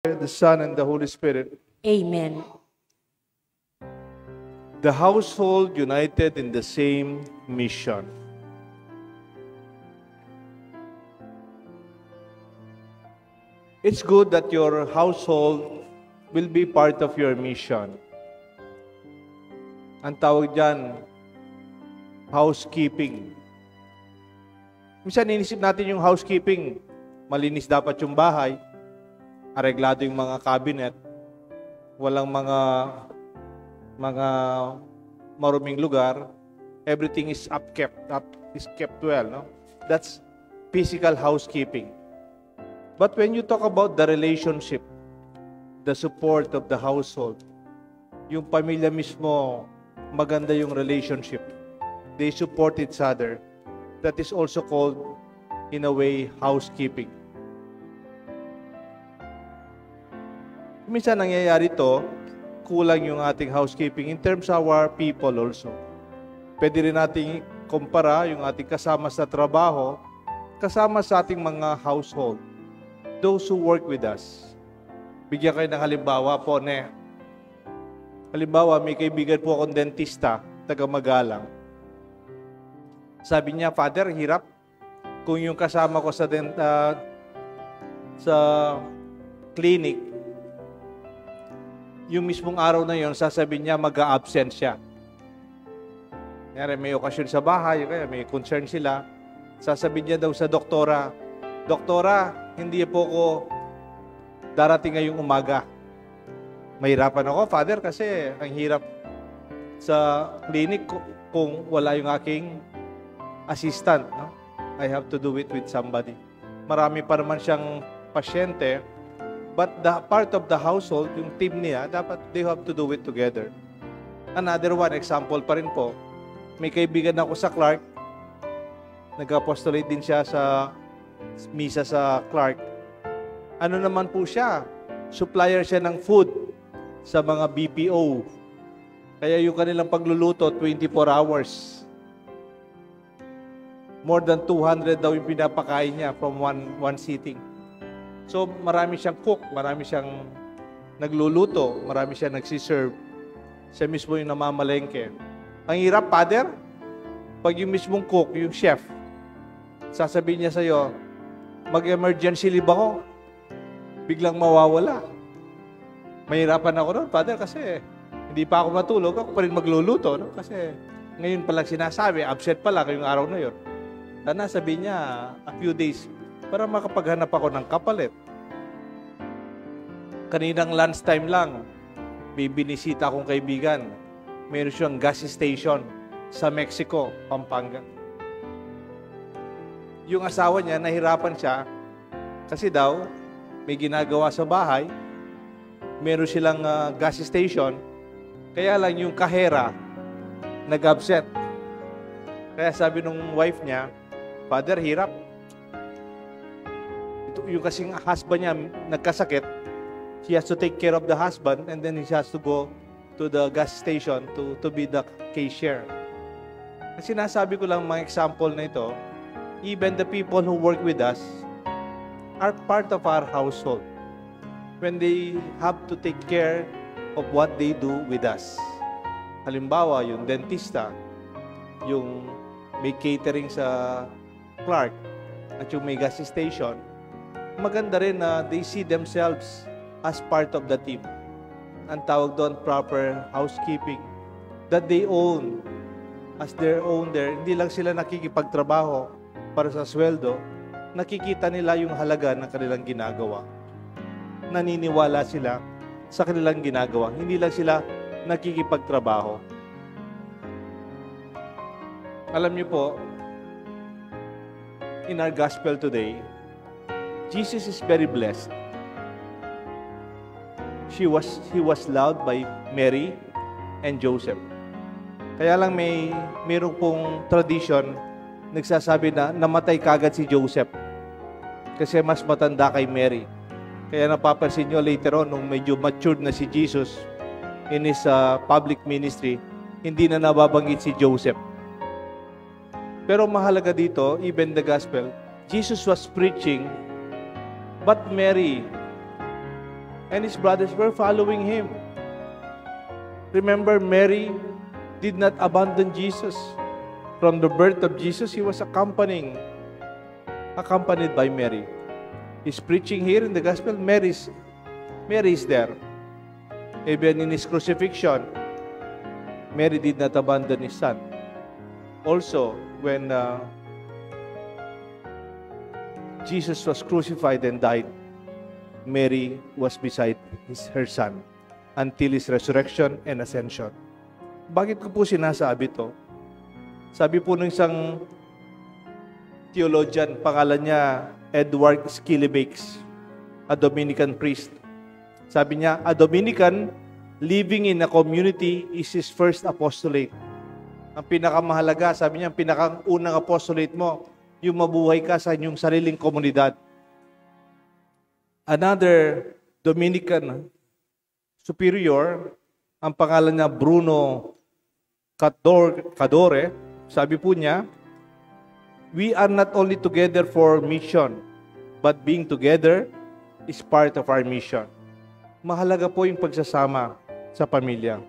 The Son, and the Holy Spirit. Amen. The household united in the same mission. It's good that your household will be part of your mission. Ang tawag dyan, housekeeping. Minsan inisip natin yung housekeeping. Malinis dapat yung bahay. Areglado yung mga cabinet. Walang mga maruming lugar. Everything is kept well, no? That's physical housekeeping. But when you talk about the relationship, the support of the household, yung pamilya mismo, maganda yung relationship. They support each other. That is also called, in a way, housekeeping. Minsan nangyayari to, kulang yung ating housekeeping in terms of our people also. Pwede rin nating kumpara yung ating kasama sa trabaho, kasama sa ating mga household. Those who work with us. Bigyan kayo ng halimbawa po, Halimbawa, may kaibigan po akong dentista, taga Magalang. Sabi niya, Father, hirap. Kung yung kasama ko sa clinic, yung mismong araw na yon, sasabihin niya, mag-a-absent siya. May okasyon sa bahay, kaya may concern sila. Sasabihin niya daw sa doktora, Doktora, hindi po ko darating ngayong umaga. Mahirapan ako, Father, kasi ang hirap sa clinic kung wala yung aking assistant. No? I have to do it with somebody. Marami pa naman siyang pasyente, but the part of the household, yung team niya, dapat they have to do it together. Another one, example pa rin po, may kaibigan ako sa Clark, nag-apostolate din siya sa misa sa Clark. Ano naman po siya? Supplier siya ng food sa mga BPO. Kaya yung kanilang pagluluto, 24 hours. More than 200 daw yung pinapakain niya from one sitting. So, marami siyang cook, marami siyang nagluluto, marami siyang nagsiserve. Siya mismo yung namamalengke. Ang hirap, Father, pag yung mismong cook, yung chef, sasabihin niya sa'yo, mag-emergency leave ako. Biglang mawawala. Mahirapan ako noon, Father, kasi hindi pa ako matulog, ako pa rin magluluto. No? Kasi ngayon palang sinasabi, absent pala kayong araw na yun. Sana sabihin niya, a few days, para makapaghanap ako ng kapalit. Kaninang lunchtime lang, may binisita akong kaibigan. Meron siyang gas station sa Mexico, Pampanga. Yung asawa niya, nahirapan siya kasi daw, may ginagawa sa bahay, meron silang gas station, kaya lang yung kahera, nag-absent. Kaya sabi nung wife niya, Father, hirap. Yung kasing husband niya nagkasakit, she has to take care of the husband and then he has to go to the gas station to be the cashier. Kasi sinasabi ko lang mga example na ito, even the people who work with us are part of our household when they have to take care of what they do with us. Halimbawa, yung dentista, yung may catering sa Clark, at yung may gas station, maganda rin na they see themselves as part of the team. Ang tawag doon, proper housekeeping, that they own as their own there. Hindi lang sila nakikipagtrabaho para sa sweldo, nakikita nila yung halaga ng kanilang ginagawa. Naniniwala sila sa kanilang ginagawa. Hindi lang sila nakikipagtrabaho. Alam niyo po, in our gospel today, Jesus is very blessed. He was loved by Mary and Joseph. Kaya lang mayroong pong tradition nagsasabi na namatay kagad si Joseph kasi mas matanda kay Mary. Kaya napapansin nyo later on, nung medyo matured na si Jesus in his public ministry, hindi na nababanggit si Joseph. Pero mahalaga dito, even the gospel, Jesus was preaching, but Mary and his brothers were following him. Remember, Mary did not abandon Jesus. From the birth of Jesus, he was accompanied by Mary. He's preaching here in the gospel. Mary is there. Even in his crucifixion, Mary did not abandon his son. Also, when Jesus was crucified and died, Mary was beside her son until his resurrection and ascension. Bakit ko po sinasabi ito? Sabi po ng isang theologian, pangalan niya Edward Skillibakes, a Dominican priest. Sabi niya, a Dominican living in a community is his first apostolate. Ang pinakamahalaga, sabi niya, ang pinakaunang apostolate mo, yung mabuhay ka sa inyong sariling komunidad. Another Dominican superior, ang pangalan niya Bruno Cadore, sabi po niya, we are not only together for mission, but being together is part of our mission. Mahalaga po yung pagsasama sa pamilya.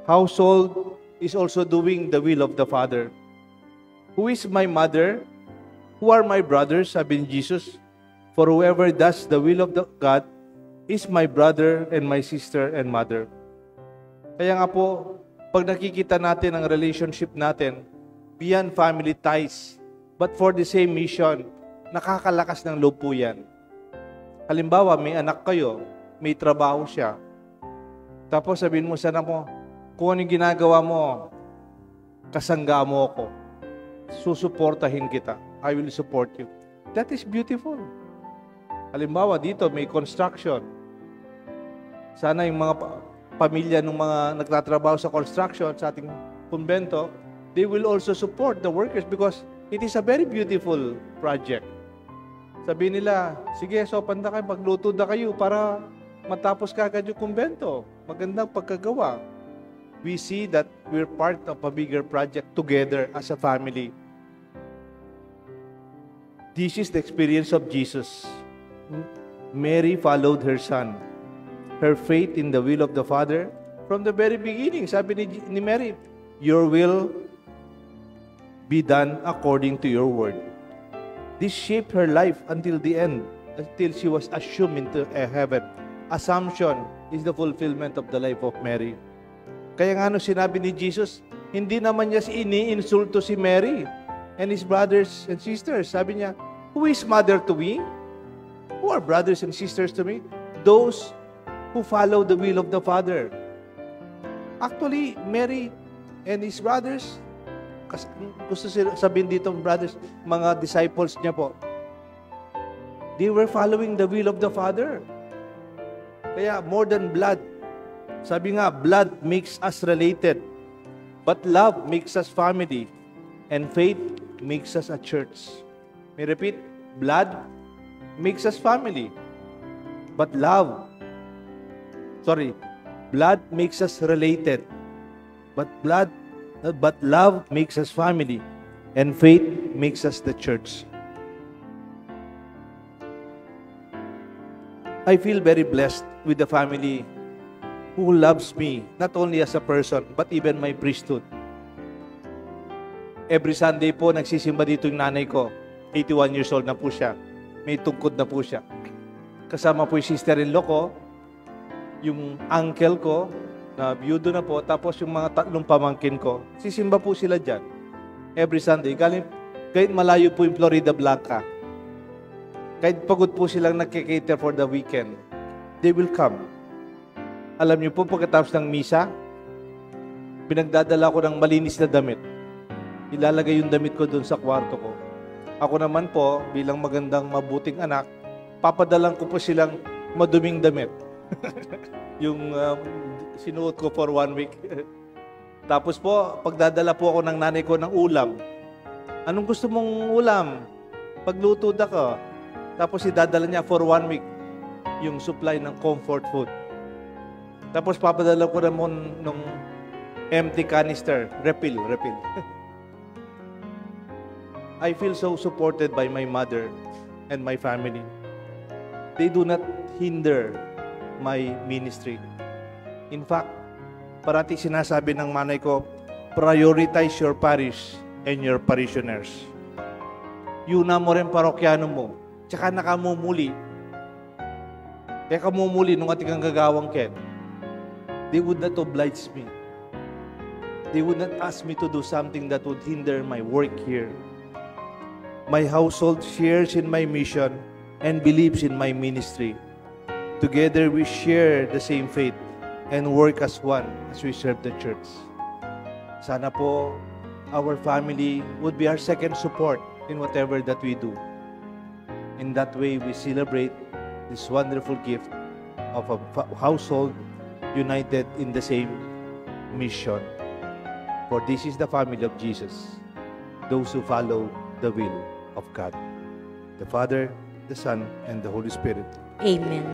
Household is also doing the will of the Father. Who is my mother? Who are my brothers? Sabi ni Jesus, for whoever does the will of God is my brother and my sister and mother. Kaya nga po, pag nakikita natin ang relationship natin, beyond family ties, but for the same mission, nakakalakas ng loob po yan. Halimbawa, may anak kayo, may trabaho siya. Tapos sabihin mo sa anak mo, kung anong ginagawa mo, kasangga mo ako. Susuportahin kita. I will support you. That is beautiful. Halimbawa, dito may construction. Sana yung mga pamilya ng mga nagtatrabaho sa construction sa ating kumbento, they will also support the workers because it is a very beautiful project. Sabihin nila, sige, so panda kayo, magluto na kayo para matapos kagad yung kumbento. Magandang pagkagawa. We see that we're part of a bigger project together as a family. This is the experience of Jesus. Mary followed her son. Her faith in the will of the Father from the very beginning. Sabi ni Mary, your will be done according to your word. This shaped her life until the end, until she was assumed into heaven. Assumption is the fulfillment of the life of Mary. Kaya nga sinabi ni Jesus, hindi naman niya ini-insulto si Mary and his brothers and sisters. Sabi niya, who is mother to me? Who are brothers and sisters to me? Those who follow the will of the Father. Actually, Mary and his brothers, gusto sabihin dito, brothers, mga disciples niya po, they were following the will of the Father. Kaya, more than blood, sabi nga, blood makes us related, but love makes us family, and faith makes us a church. May repeat, blood makes us family, but blood makes us related, but love makes us family, and faith makes us the church. I feel very blessed with the family who loves me, not only as a person, but even my priesthood. Every Sunday po, nagsisimba dito yung nanay ko. 81 years old na po siya. May tungkod na po siya. Kasama po yung sister-in-law ko, yung uncle ko, na byudo na po, tapos yung mga 3 pamangkin ko. Sisimba po sila dyan. Every Sunday. Kahit malayo po yung Florida Blanca. Kahit pagod po silang nagkikater for the weekend, they will come. Alam niyo po, pagkatapos ng misa, pinagdadala ko ng malinis na damit. Ilalagay yung damit ko doon sa kwarto ko. Ako naman po, bilang magandang mabuting anak, papadalang ko po silang maduming damit. Yung sinuot ko for 1 week. Tapos po, pagdadala po ako ng nanay ko ng ulam. Anong gusto mong ulam? Pagluto na ka. Tapos idadala niya for 1 week yung supply ng comfort food. Tapos papadala ko naman nung empty canister, refill. I feel so supported by my mother and my family. They do not hinder my ministry. In fact, parati sinasabi ng manay ko, prioritize your parish and your parishioners. Yuna mo rin parokyano mo. Tsaka nakamumuli. Kaya kamumuli nung ating gagawang Ken, they would not oblige me. They would not ask me to do something that would hinder my work here. My household shares in my mission and believes in my ministry. Together we share the same faith and work as one as we serve the church. Sana po our family would be our second support in whatever that we do. In that way, we celebrate this wonderful gift of a household united in the same mission. For this is the family of Jesus, those who follow the will of God, the Father, the Son, and the Holy Spirit. Amen.